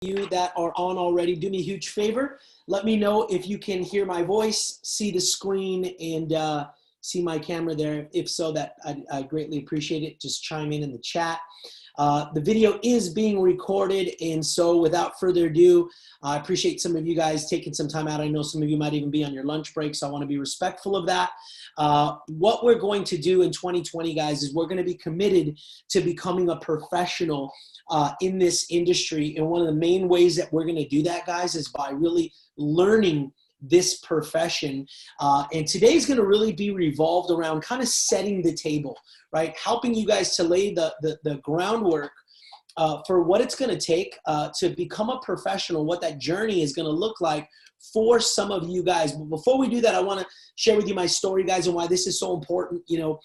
You that are on already, do me a huge favor. Let me know if you can hear my voice, see the screen, and see my camera there. If so, that I greatly appreciate it. Just chime in the chat. The video is being recorded, and so without further ado, I appreciate some of you guys taking some time out. I know some of you might even be on your lunch break, so I want to be respectful of that. What we're going to do in 2020, guys, is we're going to be committed to becoming a professional in this industry. And one of the main ways that we're going to do that, guys, is by really learning this profession. And today's going to really be revolved around kind of setting the table, right? Helping you guys to lay the groundwork for what it's going to take to become a professional, what that journey is going to look like for some of you guys. But before we do that, I want to share with you my story, guys, and why this is so important. You know,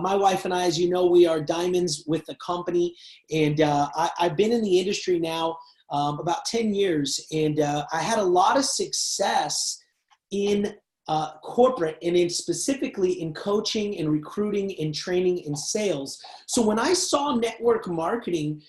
my wife and I, as you know, we are diamonds with the company, and I've been in the industry now about 10 years, and I had a lot of success in corporate and in specifically in coaching and recruiting and training and sales. So when I saw network marketing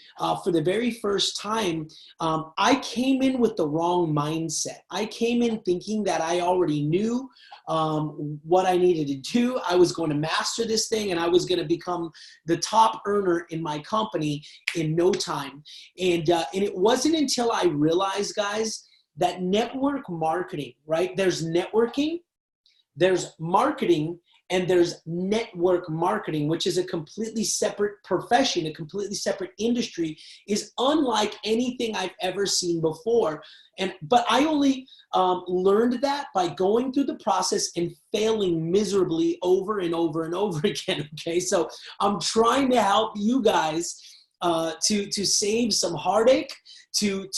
for the very first time, I came in with the wrong mindset. I came in thinking that I already knew what I needed to do. I was going to master this thing, and I was going to become the top earner in my company in no time. And it wasn't until I realized, guys, that network marketing, right? There's networking, there's marketing, and there's network marketing, which is a completely separate profession, a completely separate industry, is unlike anything I've ever seen before. But I only learned that by going through the process and failing miserably over and over and over again, okay? So I'm trying to help you guys to save some heartache, to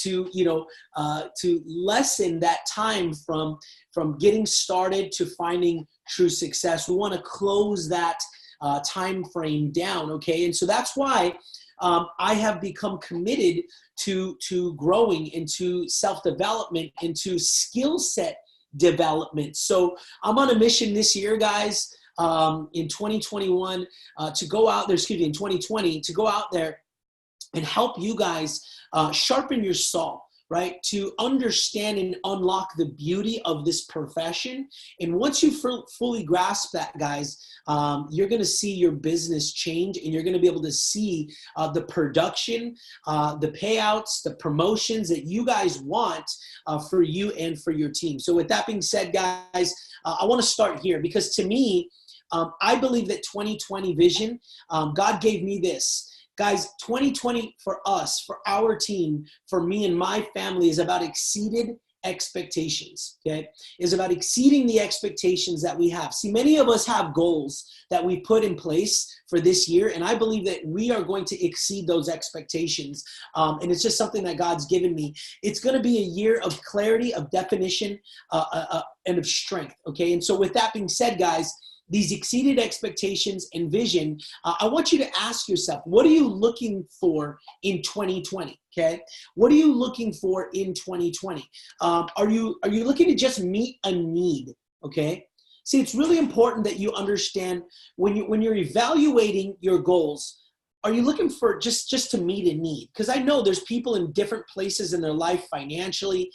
lessen that time from getting started to finding true success. We want to close that time frame down, okay? And so that's why I have become committed to growing into self-development, into skill set development. So I'm on a mission this year, guys, in 2021 to go out there, in 2020 to go out there and help you guys sharpen your saw, right? To understand and unlock the beauty of this profession. And once you fully grasp that, guys, you're going to see your business change, and you're going to be able to see the production, the payouts, the promotions that you guys want for you and for your team. So with that being said, guys, I want to start here because to me, I believe that 2020 vision, God gave me this. Guys, 2020 for us, for our team, for me and my family is about exceeded expectations, okay? Is about exceeding the expectations that we have. See, many of us have goals that we put in place for this year, and I believe that we are going to exceed those expectations, and it's just something that God's given me. It's going to be a year of clarity, of definition, and of strength, okay? And so with that being said, guys, these exceeded expectations and vision, I want you to ask yourself, what are you looking for in 2020, okay? What are you looking for in 2020? Are you looking to just meet a need, okay? See, it's really important that you understand when you're evaluating your goals, are you looking for just to meet a need? Because I know there's people in different places in their life financially,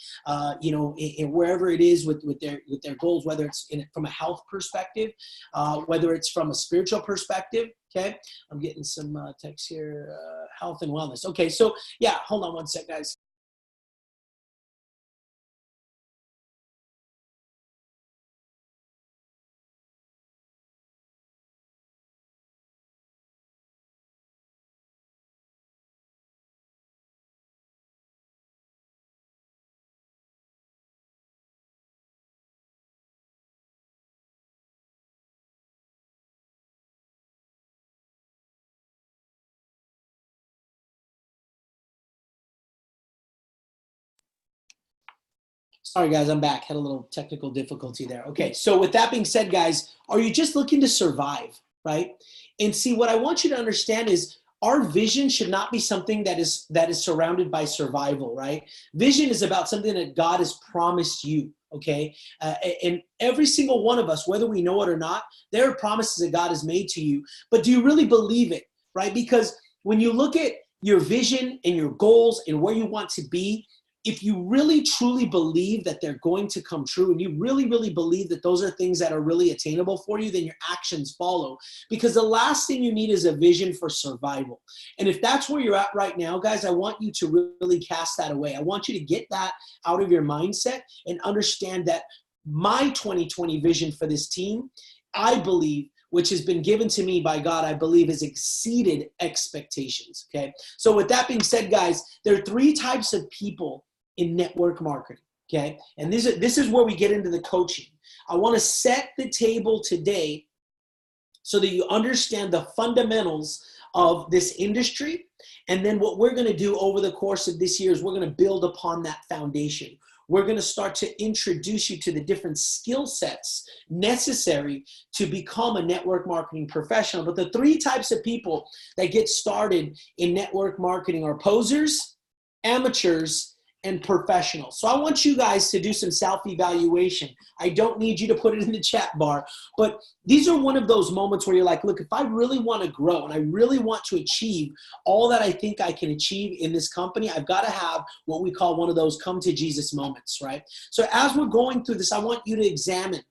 in wherever it is with their goals, whether it's from a health perspective, whether it's from a spiritual perspective. Okay, I'm getting some text here, health and wellness. Okay, so yeah, hold on one sec, guys. Sorry, guys, I'm back. Had a little technical difficulty there. Okay, so with that being said, guys, are you just looking to survive, right? And see, what I want you to understand is our vision should not be something that is surrounded by survival, right? Vision is about something that God has promised you, okay? And every single one of us, whether we know it or not, there are promises that God has made to you. But do you really believe it, right? Because when you look at your vision and your goals and where you want to be, if you really truly believe that they're going to come true, and you really, really believe that those are things that are really attainable for you, then your actions follow. Because the last thing you need is a vision for survival. And if that's where you're at right now, guys, I want you to really cast that away. I want you to get that out of your mindset and understand that my 2020 vision for this team, I believe, which has been given to me by God, I believe has exceeded expectations, okay? So with that being said, guys, there are 3 types of people in network marketing, okay? And this is where we get into the coaching. I want to set the table today so that you understand the fundamentals of this industry. And then what we're going to do over the course of this year is we're going to build upon that foundation. We're going to start to introduce you to the different skill sets necessary to become a network marketing professional. But the 3 types of people that get started in network marketing are posers, amateurs, and professionals. So I want you guys to do some self-evaluation. I don't need you to put it in the chat bar, but these are one of those moments where you're like, look, if I really want to grow and I really want to achieve all that I think I can achieve in this company, I've got to have what we call one of those come to Jesus moments, right? So as we're going through this, I want you to examine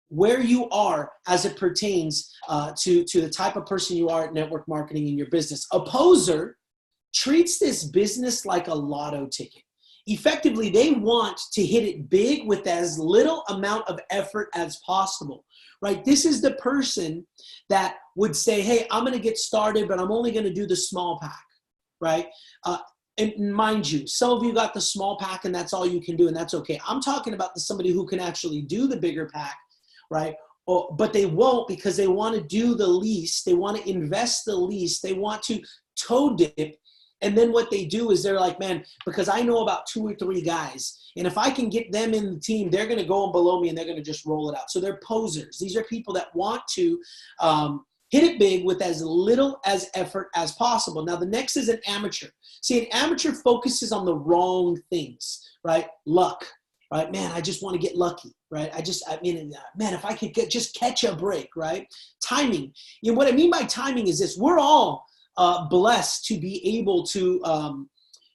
where you are as it pertains to the type of person you are at network marketing in your business. A poser treats this business like a lotto ticket. Effectively, they want to hit it big with as little amount of effort as possible, right? This is the person that would say, hey, I'm going to get started, but I'm only going to do the small pack, right? And mind you, some of you got the small pack and that's all you can do, and that's okay. I'm talking about somebody who can actually do the bigger pack, right? But they won't because they want to do the least. They want to invest the least. They want to toe dip. And then what they do is they're like, man, because I know about 2 or 3 guys, and if I can get them in the team, they're going to go below me and they're going to just roll it out. So they're posers. These are people that want to hit it big with as little as effort as possible. Now, the next is an amateur. See, an amateur focuses on the wrong things, right? Luck, right? Man, I just want to get lucky, right? Man, if I could just catch a break, right? Timing. You know, what I mean by timing is this. We're all blessed to be able to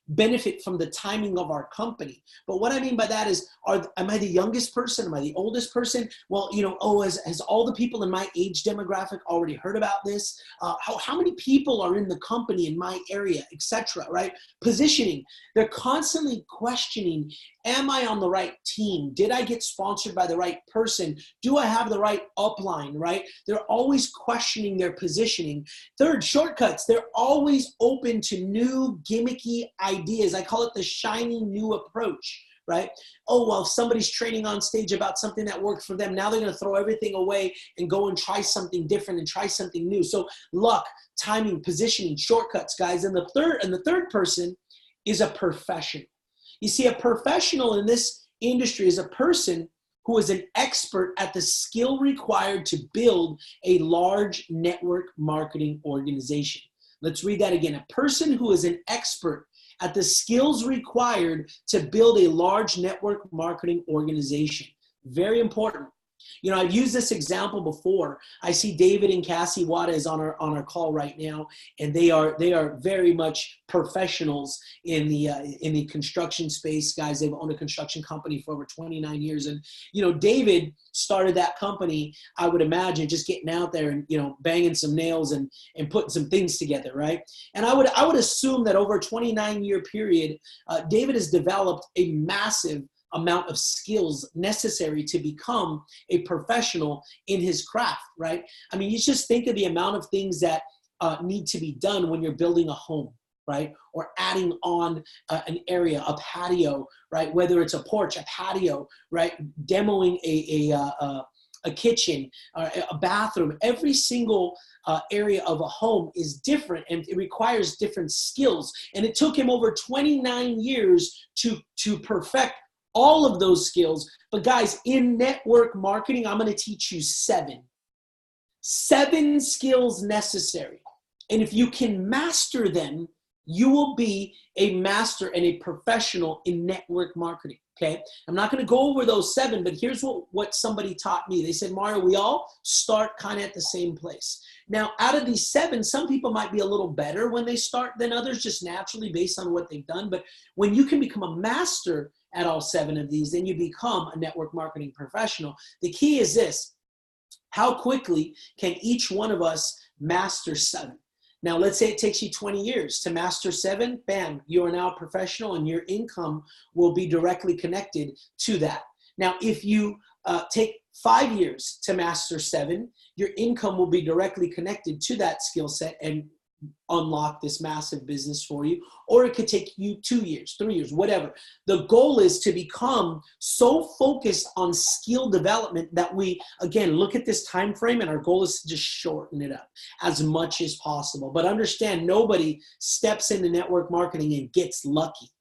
benefit from the timing of our company. But what I mean by that is, am I the youngest person? Am I the oldest person? Well, you know, has all the people in my age demographic already heard about this? How many people are in the company in my area, etc., right? Positioning. They're constantly questioning, am I on the right team? Did I get sponsored by the right person? Do I have the right upline, right? They're always questioning their positioning. Third, shortcuts. They're always open to new gimmicky ideas. I call it the shiny new approach, right? Oh, well, if somebody's training on stage about something that worked for them, now they're going to throw everything away and go and try something different and try something new. So luck, timing, positioning, shortcuts, guys. And the third person is a professional. You see, a professional in this industry is a person who is an expert at the skill required to build a large network marketing organization. Let's read that again. A person who is an expert at the skills required to build a large network marketing organization. Very important. You know, I've used this example before. I see David and Cassie Wada is on our call right now, and they are very much professionals in the construction space, guys. They've owned a construction company for over 29 years, and you know, David started that company, I would imagine, just getting out there and, you know, banging some nails and putting some things together, right? And I would assume that over a 29-year period, David has developed a massive amount of skills necessary to become a professional in his craft, right? I mean, you just think of the amount of things that need to be done when you're building a home, right? Or adding on an area, a patio, right? Whether it's a porch, a patio, right? Demoing a kitchen, a bathroom. Every single area of a home is different, and it requires different skills. And it took him over 29 years to perfect all of those skills. But guys, in network marketing, I'm going to teach you 7 skills necessary. And if you can master them, you will be a master and a professional in network marketing. Okay, I'm not going to go over those 7, but here's what somebody taught me. They said, Mario, we all start kind of at the same place. Now, out of these 7, some people might be a little better when they start than others, just naturally based on what they've done. But when you can become a master at all 7 of these, then you become a network marketing professional. The key is this: how quickly can each one of us master 7? Now, let's say it takes you 20 years to master 7, bam, you are now a professional and your income will be directly connected to that. Now, if you take 5 years to master 7, your income will be directly connected to that skill set and unlock this massive business for you. Or it could take you 2 years, 3 years, whatever. The goal is to become so focused on skill development that we, again, look at this time frame, and our goal is to just shorten it up as much as possible. But understand, nobody steps into network marketing and gets lucky.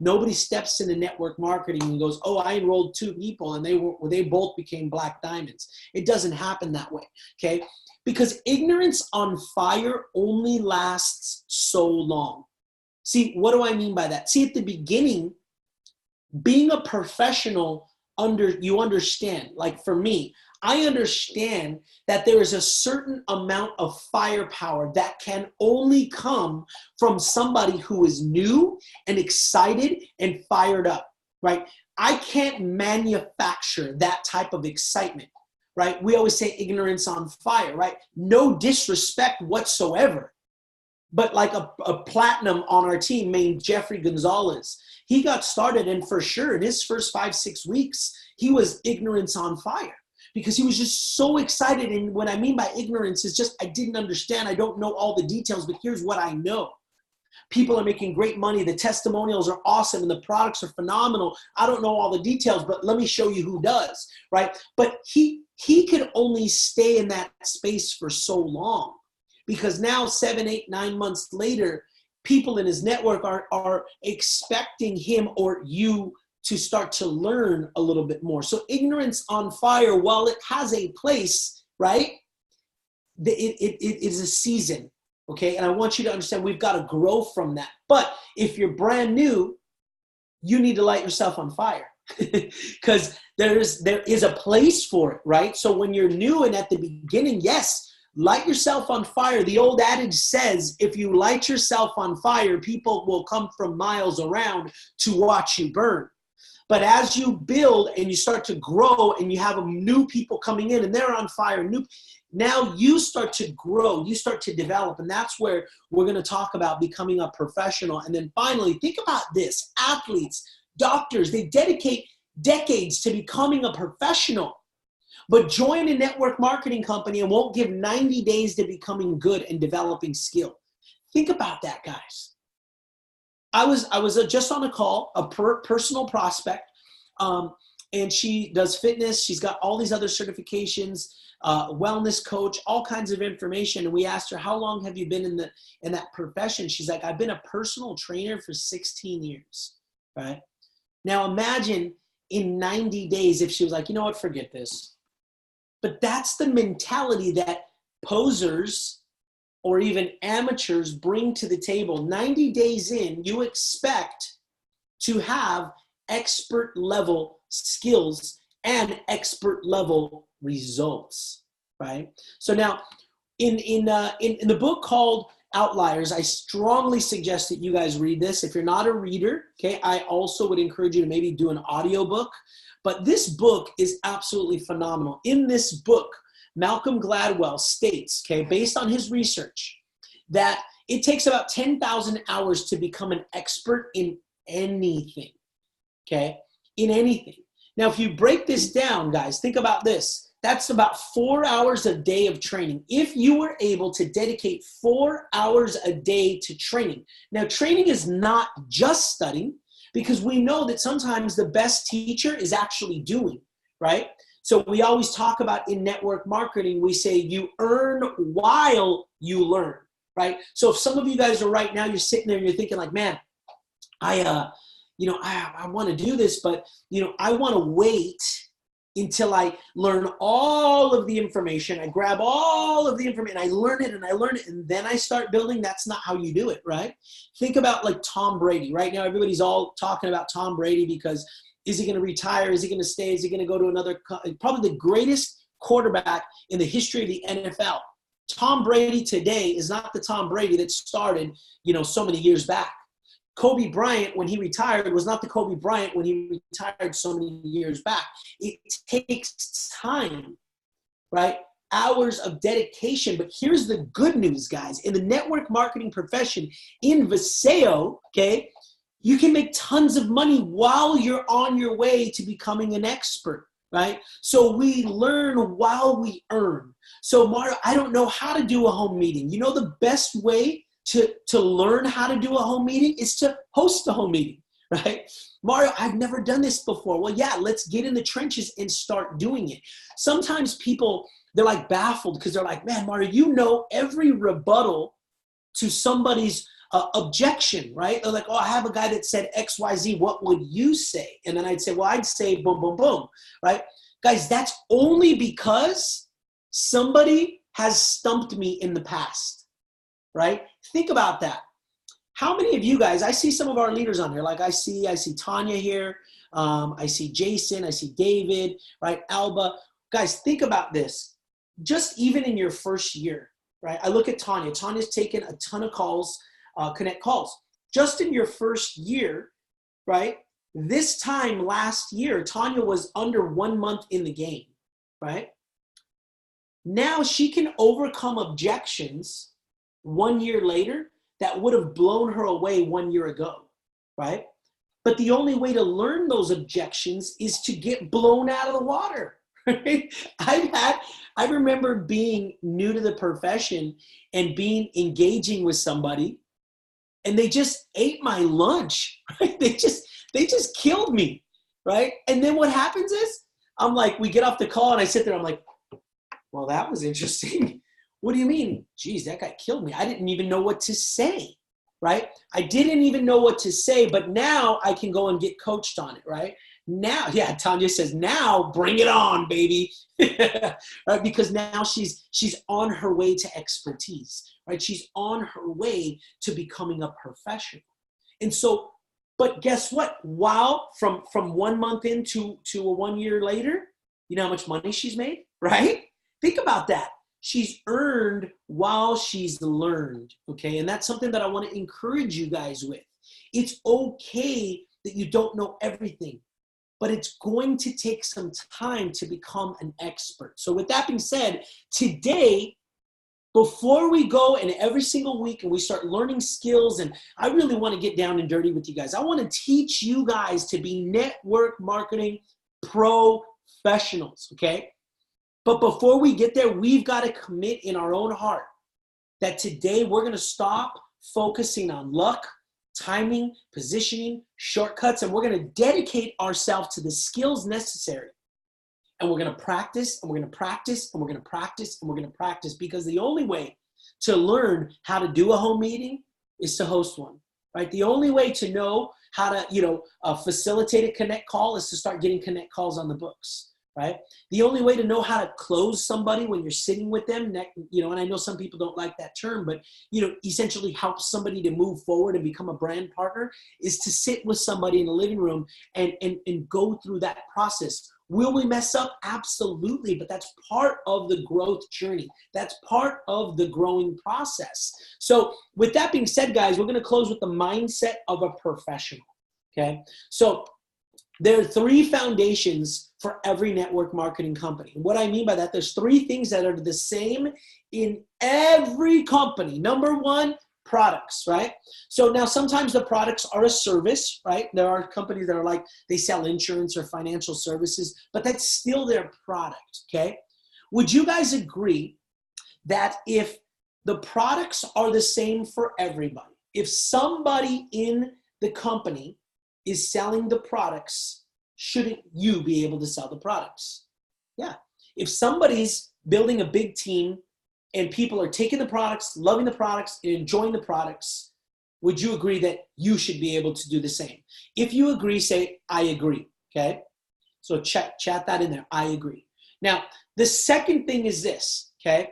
Nobody steps into network marketing and goes, oh, I enrolled 2 people and they both became black diamonds. It doesn't happen that way, okay? Because ignorance on fire only lasts so long. See, what do I mean by that? See, at the beginning, being a professional, you understand, like for me, I understand that there is a certain amount of firepower that can only come from somebody who is new and excited and fired up, right? I can't manufacture that type of excitement. Right? We always say ignorance on fire, right? No disrespect whatsoever. But like a platinum on our team named Jeffrey Gonzalez, he got started, and for sure in his first 5-6 weeks, he was ignorance on fire because he was just so excited. And what I mean by ignorance is just, I didn't understand. I don't know all the details, but here's what I know. People are making great money. The testimonials are awesome and the products are phenomenal. I don't know all the details, but let me show you who does, right? But he could only stay in that space for so long because now 7, 8, 9 months later, people in his network are expecting him or you to start to learn a little bit more. So ignorance on fire, while it has a place, right? It is a season. Okay, and I want you to understand we've got to grow from that. But if you're brand new, you need to light yourself on fire because there is a place for it, right? So when you're new and at the beginning, yes, light yourself on fire. The old adage says, if you light yourself on fire, people will come from miles around to watch you burn. But as you build and you start to grow and you have new people coming in and they're on fire, now you start to grow, you start to develop, and that's where we're going to talk about becoming a professional. And then finally, think about this. Athletes, doctors, they dedicate decades to becoming a professional, but join a network marketing company and won't give 90 days to becoming good and developing skill. Think about that, guys. I was just on a call, a personal prospect, and she does fitness. She's got all these other certifications, wellness coach, all kinds of information. And we asked her, how long have you been in that profession? She's like, I've been a personal trainer for 16 years, right? Now imagine in 90 days if she was like, you know what, forget this. But that's the mentality that posers or even amateurs bring to the table. 90 days in, you expect to have expert level skills and expert level results, right? So now in the book called Outliers, I strongly suggest that you guys read this. If you're not a reader, okay, I also would encourage you to maybe do an audiobook. But this book is absolutely phenomenal. In this book, Malcolm Gladwell states, okay, based on his research, that it takes about 10,000 hours to become an expert in anything, okay, in anything. Now, if you break this down, guys, think about this. That's about 4 hours a day of training. If you were able to dedicate 4 hours a day to training. Now, training is not just studying, because we know that sometimes the best teacher is actually doing, right? So we always talk about in network marketing, we say you earn while you learn, right? So if some of you guys are right now, you're sitting there and you're thinking like, man, I want to do this, but, I want to wait until I learn all of the information. I grab all of the information, I learn it, and then I start building. That's not how you do it, right? Think about like Tom Brady. Right now, everybody's all talking about Tom Brady because Is he going to retire? Is he going to stay? Is he going to go to another, probably the greatest quarterback in the history of the NFL. Tom Brady today is not the Tom Brady that started, so many years back. Kobe Bryant, when he retired, was not the Kobe Bryant when he retired so many years back. It takes time, right? Hours of dedication. But here's the good news, guys. In the network marketing profession, in Viseo, okay, you can make tons of money while you're on your way to becoming an expert, right? So we learn while we earn. So Mario, I don't know how to do a home meeting. The best way to learn how to do a home meeting is to host a home meeting, right? Mario, I've never done this before. Well, yeah, let's get in the trenches and start doing it. Sometimes people, they're like baffled because they're like, man, Mario, every rebuttal to somebody's objection, right? They're like, oh, I have a guy that said X, Y, Z. What would you say? And then I'd say, well, I'd say boom, boom, boom, right? Guys, that's only because somebody has stumped me in the past, right? Think about that. How many of you guys, I see some of our leaders on here, like I see Tanya here, I see Jason, I see David, right? Alba. Guys, think about this. Just even in your first year, right? I look at Tanya. Tanya's taken a ton of calls, connect calls. Just in your first year, right? This time last year, Tanya was under 1 month in the game, right? Now she can overcome objections 1 year later that would have blown her away 1 year ago, right? But the only way to learn those objections is to get blown out of the water, right? I remember being new to the profession and engaging with somebody, and they just ate my lunch, right? They just killed me, right? And then what happens is, I'm like, we get off the call and I sit there, I'm like, well, that was interesting. What do you mean? Geez, that guy killed me. I didn't even know what to say, right? I didn't even know what to say, but now I can go and get coached on it, right? Now, yeah, Tanya says, now bring it on, baby. Right? Because now she's on her way to expertise, right? She's on her way to becoming a professional. And so, but guess what? While from 1 month into a 1 year later, you know how much money she's made, right? Think about that. She's earned while she's learned, okay? And that's something that I want to encourage you guys with. It's okay that you don't know everything, but it's going to take some time to become an expert. So with that being said, today, before we go and every single week and we start learning skills, and I really want to get down and dirty with you guys. I want to teach you guys to be network marketing professionals, okay? But before we get there, we've got to commit in our own heart that today we're going to stop focusing on luck, timing, positioning, shortcuts, and we're going to dedicate ourselves to the skills necessary. And we're going to practice, and we're going to practice, and we're going to practice, and we're going to practice, because the only way to learn how to do a home meeting is to host one, right? The only way to know how to, facilitate a connect call is to start getting connect calls on the books. Right? The only way to know how to close somebody when you're sitting with them, and I know some people don't like that term, but, essentially help somebody to move forward and become a brand partner is to sit with somebody in the living room and go through that process. Will we mess up? Absolutely. But that's part of the growth journey. That's part of the growing process. So with that being said, guys, we're going to close with the mindset of a professional. Okay. So there are 3 foundations for every network marketing company. And what I mean by that, there's 3 things that are the same in every company. Number 1, products, right? So now sometimes the products are a service, right? There are companies that are like, they sell insurance or financial services, but that's still their product, okay? Would you guys agree that if the products are the same for everybody, if somebody in the company is selling the products, shouldn't you be able to sell the products? Yeah. If somebody's building a big team and people are taking the products, loving the products, and enjoying the products, would you agree that you should be able to do the same? If you agree, say, I agree, okay? So chat that in there, I agree. Now, the second thing is this, okay?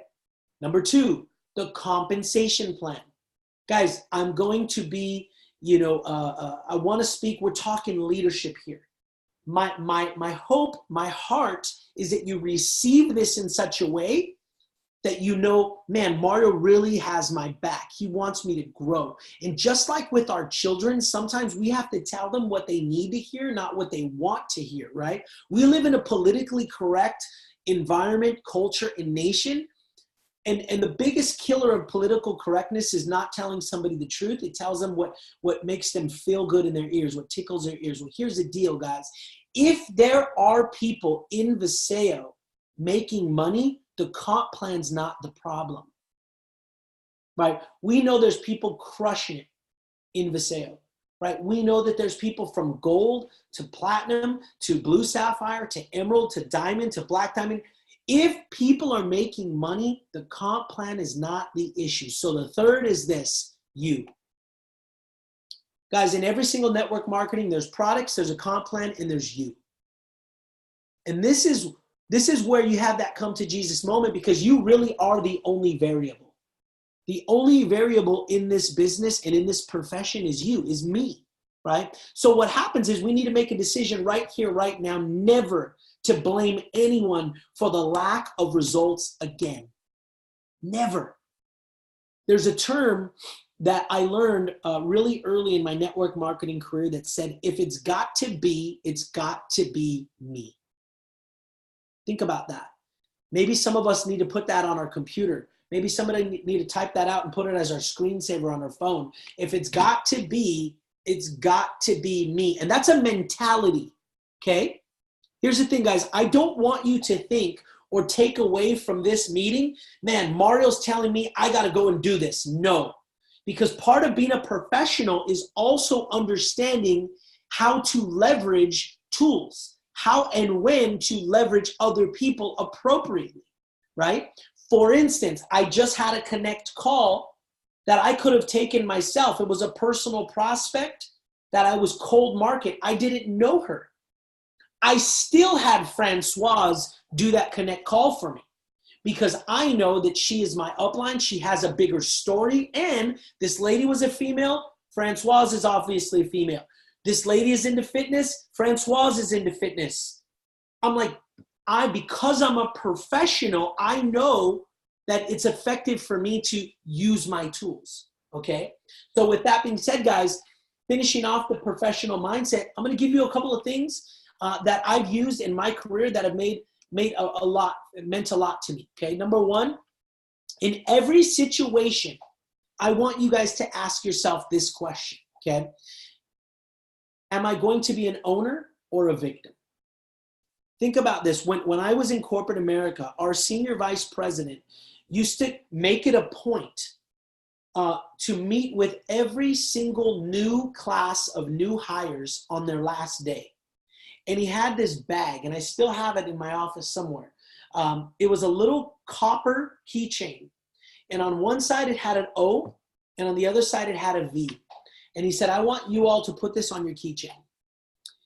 Number 2, the compensation plan. Guys, I'm going to be I want to speak, we're talking leadership here. my hope, my heart is that you receive this in such a way that you know, man, Mario really has my back. He wants me to grow. And just like with our children, sometimes we have to tell them what they need to hear, not what they want to hear, right? We live in a politically correct environment, culture, and nation. And the biggest killer of political correctness is not telling somebody the truth. It tells them what makes them feel good in their ears, what tickles their ears. Well, here's the deal, guys. If there are people in Viseo making money, the comp plan's not the problem, right? We know there's people crushing it in Viseo, right? We know that there's people from gold to platinum to blue sapphire to emerald to diamond to black diamond. If people are making money, the comp plan is not the issue. So the third is this, you. Guys, in every single network marketing, there's products, there's a comp plan, and there's you. And this is where you have that come to Jesus moment, because you really are the only variable. The only variable in this business and in this profession is you, is me, right? So what happens is we need to make a decision right here, right now, never to blame anyone for the lack of results again. Never. There's a term that I learned really early in my network marketing career that said, if it's got to be, it's got to be me. Think about that. Maybe some of us need to put that on our computer. Maybe somebody need to type that out and put it as our screensaver on our phone. If it's got to be, it's got to be me. And that's a mentality, okay? Here's the thing, guys. I don't want you to think or take away from this meeting, man, Mario's telling me I got to go and do this. No, because part of being a professional is also understanding how to leverage tools, how and when to leverage other people appropriately, right? For instance, I just had a connect call that I could have taken myself. It was a personal prospect that I was cold market. I didn't know her. I still had Francoise do that connect call for me because I know that she is my upline. She has a bigger story, and this lady was a female. Francoise is obviously a female. This lady is into fitness. Francoise is into fitness. I'm like, because I'm a professional, I know that it's effective for me to use my tools, okay? So with that being said, guys, finishing off the professional mindset, I'm gonna give you a couple of things that I've used in my career that have meant a lot to me, okay? Number one, in every situation, I want you guys to ask yourself this question, okay? Am I going to be an owner or a victim? Think about this. When I was in corporate America, our senior vice president used to make it a point to meet with every single new class of new hires on their last day. And he had this bag, and I still have it in my office somewhere. It was a little copper keychain. And on one side it had an O, and on the other side it had a V. And he said, I want you all to put this on your keychain.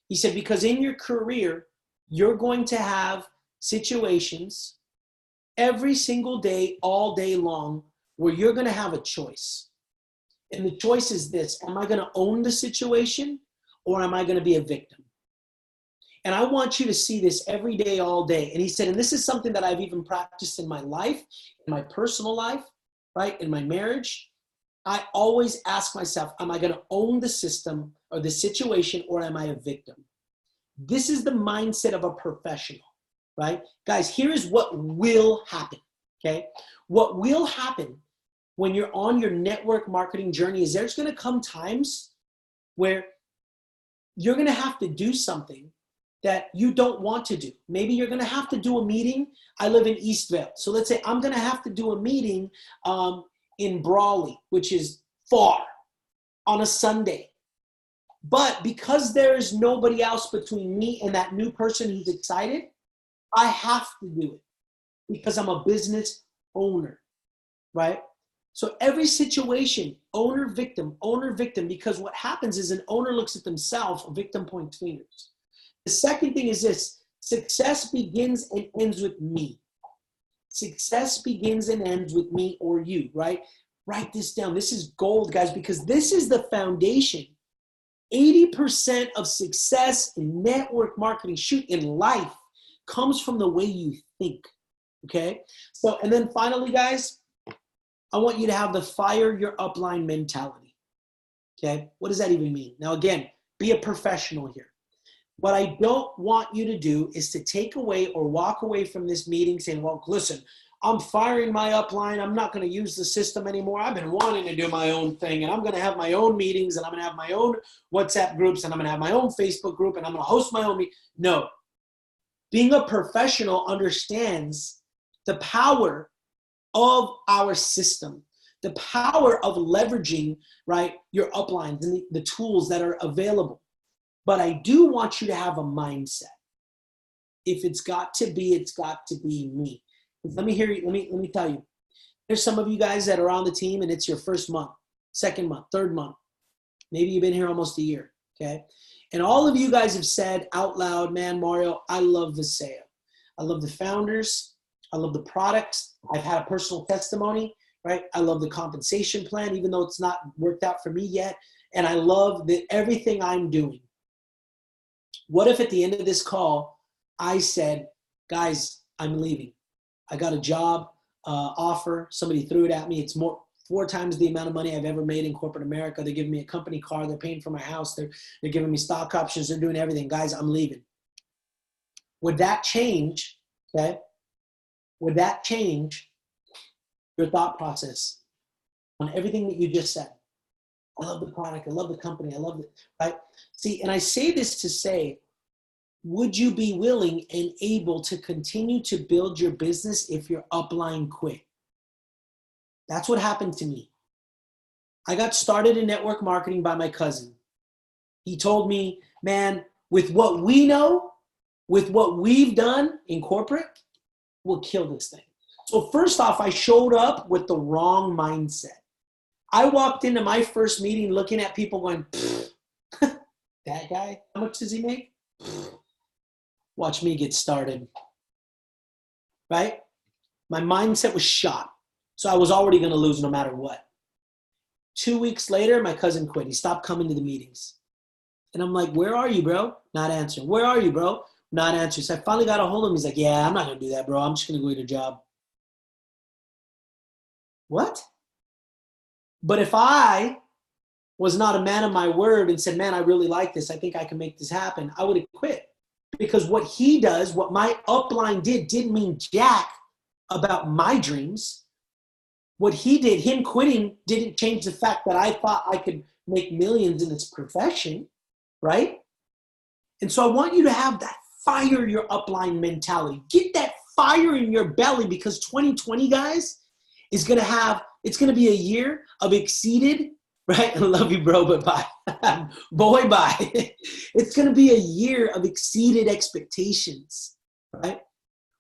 He said, because in your career, you're going to have situations every single day, all day long, where you're going to have a choice. And the choice is this: am I going to own the situation, or am I going to be a victim? And I want you to see this every day, all day. And he said, and this is something that I've even practiced in my life, in my personal life, right? In my marriage, I always ask myself, am I going to own the system or the situation, or am I a victim? This is the mindset of a professional, right? Guys, here is what will happen, okay? What will happen when you're on your network marketing journey is there's going to come times where you're going to have to do something that you don't want to do. Maybe you're going to have to do a meeting. I live in Eastvale. So let's say I'm going to have to do a meeting in Brawley, which is far, on a Sunday. But because there is nobody else between me and that new person who's excited, I have to do it because I'm a business owner, right? So every situation, owner, victim, because what happens is an owner looks at themselves, a victim points fingers. The second thing is this: success begins and ends with me. Success begins and ends with me or you, right? Write this down. This is gold, guys, because this is the foundation 80% of success in network marketing, shoot, in life, comes from the way you think, okay? So, and then finally, guys, I want you to have the fire your upline mentality, okay? What does that even mean? Now, again, be a professional here. What I don't want you to do is to take away or walk away from this meeting saying, well, listen, I'm firing my upline. I'm not going to use the system anymore. I've been wanting to do my own thing, and I'm going to have my own meetings, and I'm going to have my own WhatsApp groups, and I'm going to have my own Facebook group, and I'm going to host my own meeting. No. Being a professional understands the power of our system, the power of leveraging, right, your uplines and the tools that are available. But I do want you to have a mindset. If it's got to be, it's got to be me. Let me hear you. Let me tell you. There's some of you guys that are on the team and it's your first month, second month, third month. Maybe you've been here almost a year, okay? And all of you guys have said out loud, man, Mario, I love Viseo. I love the founders. I love the products. I've had a personal testimony, right? I love the compensation plan, even though it's not worked out for me yet. And I love everything I'm doing. What if at the end of this call, I said, guys, I'm leaving. I got a job offer. Somebody threw it at me. It's 4 times the amount of money I've ever made in corporate America. They're giving me a company car. They're paying for my house. They're giving me stock options. They're doing everything. Guys, I'm leaving. Would that change, okay? Would that change your thought process on everything that you just said? I love the product. I love the company. I love it, right? See, and I say this to say, would you be willing and able to continue to build your business if your upline quit? That's what happened to me. I got started in network marketing by my cousin. He told me, man, with what we know, with what we've done in corporate, we'll kill this thing. So first off, I showed up with the wrong mindset. I walked into my first meeting looking at people going, that guy, how much does he make? Watch me get started, right? My mindset was shot. So I was already going to lose no matter what. 2 weeks later, my cousin quit. He stopped coming to the meetings. And I'm like, where are you, bro? Not answering. Where are you, bro? Not answering. So I finally got a hold of him. He's like, yeah, I'm not going to do that, bro. I'm just going to go get a job. What? But if I was not a man of my word and said, man, I really like this, I think I can make this happen, I would have quit. Because what he does, what my upline didn't mean jack about my dreams. What he did, him quitting, didn't change the fact that I thought I could make millions in this profession, right? And so I want you to have that fire your upline mentality. Get that fire in your belly, because 2020, guys, is going to have, it's going to be a year of exceeded, right? I love you, bro, but bye. Boy, bye. It's going to be a year of exceeded expectations, right?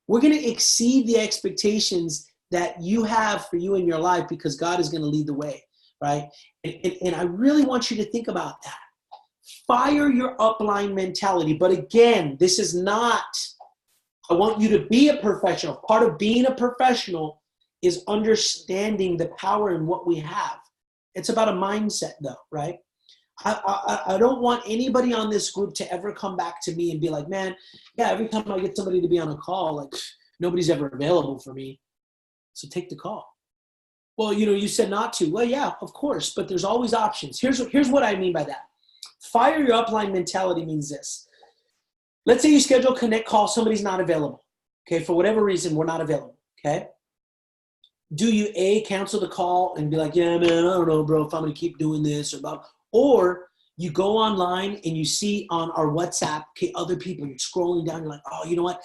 We're going to exceed the expectations that you have for you in your life, because God is going to lead the way, right? And I really want you to think about that. Fire your upline mentality. But again, this is not, I want you to be a professional. Part of being a professional is understanding the power in what we have. It's about a mindset though, right? I don't want anybody on this group to ever come back to me and be like, man, yeah, every time I get somebody to be on a call, like nobody's ever available for me. So take the call. Well, you said not to. Well, yeah, of course, but there's always options. Here's what I mean by that. Fire your upline mentality means this. Let's say you schedule a connect call, somebody's not available. Okay, for whatever reason, we're not available. Okay. Do you cancel the call and be like, yeah, man, I don't know, bro, if I'm going to keep doing this or you go online and you see on our WhatsApp, okay, other people, you're scrolling down, you're like, oh, you know what?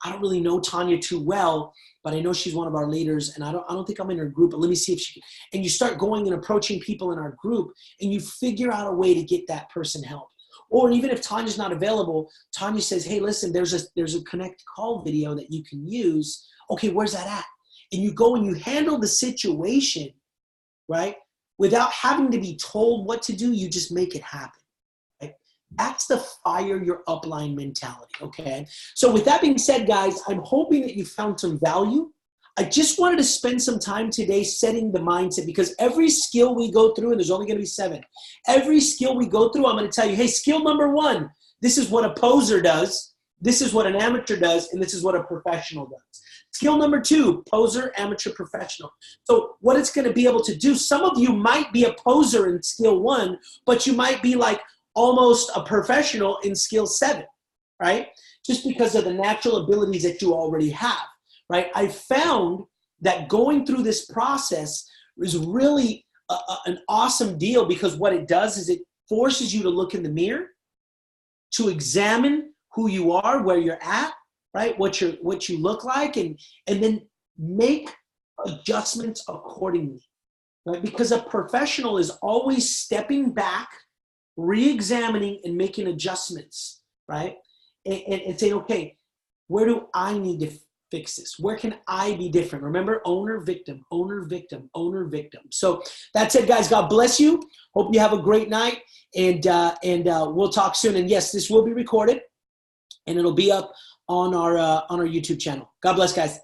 I don't really know Tanya too well, but I know she's one of our leaders and I don't think I'm in her group, but let me see if she can. And you start going and approaching people in our group and you figure out a way to get that person help. Or even if Tanya's not available, Tanya says, hey, listen, there's a connect call video that you can use. Okay, where's that at? And you go and you handle the situation, right? Without having to be told what to do, you just make it happen. Right? That's the fire your upline mentality, okay? So with that being said, guys, I'm hoping that you found some value. I just wanted to spend some time today setting the mindset, because every skill we go through, and there's only going to be 7, every skill we go through, I'm going to tell you, hey, skill number 1, this is what a poser does, this is what an amateur does, and this is what a professional does. Skill number 2, poser, amateur, professional. So what it's going to be able to do, some of you might be a poser in skill 1, but you might be like almost a professional in skill 7, right? Just because of the natural abilities that you already have. Right? I found that going through this process is really an awesome deal, because what it does is it forces you to look in the mirror, to examine who you are, where you're at, right? What you look like, and then make adjustments accordingly, right? Because a professional is always stepping back, re-examining and making adjustments, right? And saying, okay, where do I need to fix this? Where can I be different? Remember, owner, victim, owner, victim, owner, victim. So that's it, guys. God bless you. Hope you have a great night, and we'll talk soon. And yes, this will be recorded, and it'll be up on our YouTube channel. God bless, guys.